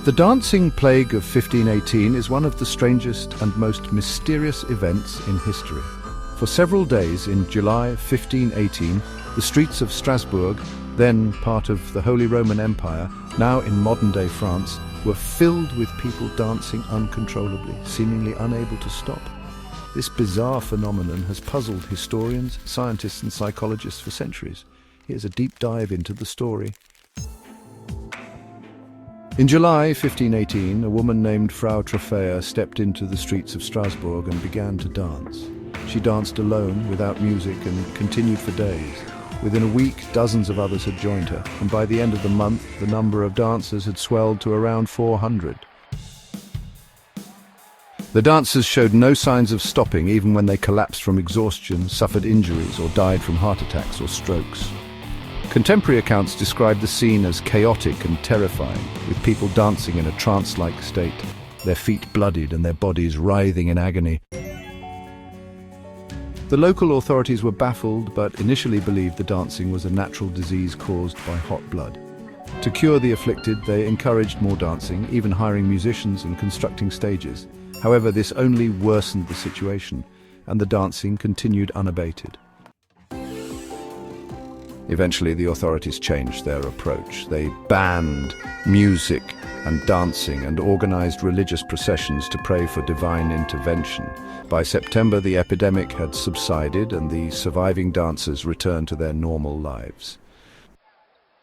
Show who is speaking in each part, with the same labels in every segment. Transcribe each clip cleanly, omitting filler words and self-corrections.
Speaker 1: The dancing plague of 1518 is one of the strangest and most mysterious events in history. For several days in July 1518, the streets of Strasbourg, then part of the Holy Roman Empire, now in modern-day France, were filled with people dancing uncontrollably, seemingly unable to stop. This bizarre phenomenon has puzzled historians, scientists and psychologists for centuries. Here's a deep dive into the story. In July 1518, a woman named Frau Troffea stepped into the streets of Strasbourg and began to dance. She danced alone, without music, and continued for days. Within a week, dozens of others had joined her, and by the end of the month, the number of dancers had swelled to around 400. The dancers showed no signs of stopping, even when they collapsed from exhaustion, suffered injuries, or died from heart attacks or strokes. Contemporary accounts describe the scene as chaotic and terrifying, with people dancing in a trance-like state, their feet bloodied and their bodies writhing in agony. The local authorities were baffled, but initially believed the dancing was a natural disease caused by hot blood. To cure the afflicted, they encouraged more dancing, even hiring musicians and constructing stages. However, this only worsened the situation, and the dancing continued unabated. Eventually, the authorities changed their approach. They banned music and dancing and organized religious processions to pray for divine intervention. By September, the epidemic had subsided and the surviving dancers returned to their normal lives.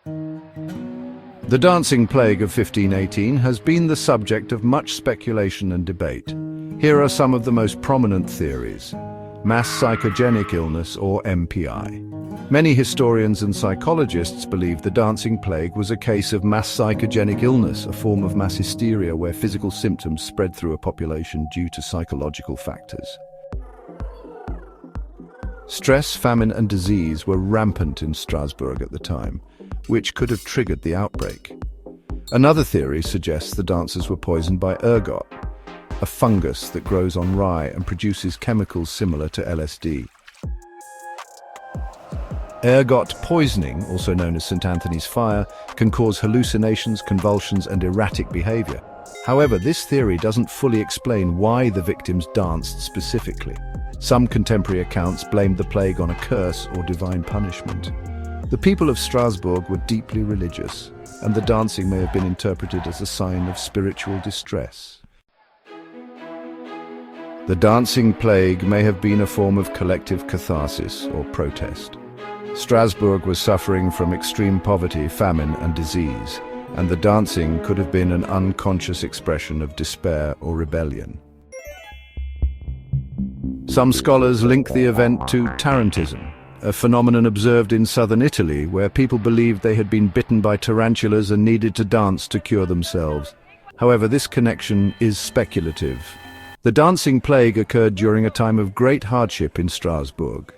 Speaker 1: The dancing plague of 1518 has been the subject of much speculation and debate. Here are some of the most prominent theories. Mass psychogenic illness, or MPI. Many historians and psychologists believe the dancing plague was a case of mass psychogenic illness, a form of mass hysteria where physical symptoms spread through a population due to psychological factors. Stress, famine and disease were rampant in Strasbourg at the time, which could have triggered the outbreak. Another theory suggests the dancers were poisoned by ergot, a fungus that grows on rye and produces chemicals similar to LSD. Ergot poisoning, also known as St. Anthony's fire, can cause hallucinations, convulsions, and erratic behavior. However, this theory doesn't fully explain why the victims danced specifically. Some contemporary accounts blamed the plague on a curse or divine punishment. The people of Strasbourg were deeply religious, and the dancing may have been interpreted as a sign of spiritual distress. The dancing plague may have been a form of collective catharsis or protest. Strasbourg was suffering from extreme poverty, famine and disease, and the dancing could have been an unconscious expression of despair or rebellion. Some scholars link the event to tarantism, a phenomenon observed in southern Italy where people believed they had been bitten by tarantulas and needed to dance to cure themselves. However, this connection is speculative. The dancing plague occurred during a time of great hardship in Strasbourg.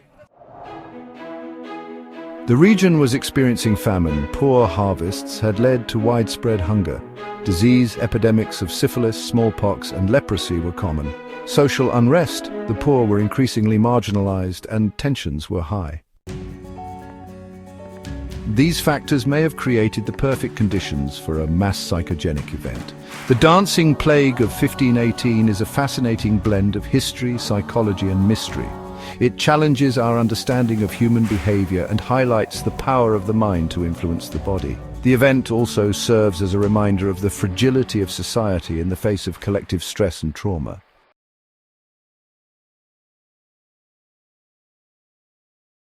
Speaker 1: The region was experiencing famine. Poor harvests had led to widespread hunger. Disease, epidemics of syphilis, smallpox, and leprosy were common. Social unrest, the poor were increasingly marginalized, and tensions were high. These factors may have created the perfect conditions for a mass psychogenic event. The dancing plague of 1518 is a fascinating blend of history, psychology, and mystery. It challenges our understanding of human behavior and highlights the power of the mind to influence the body. The event also serves as a reminder of the fragility of society in the face of collective stress and trauma.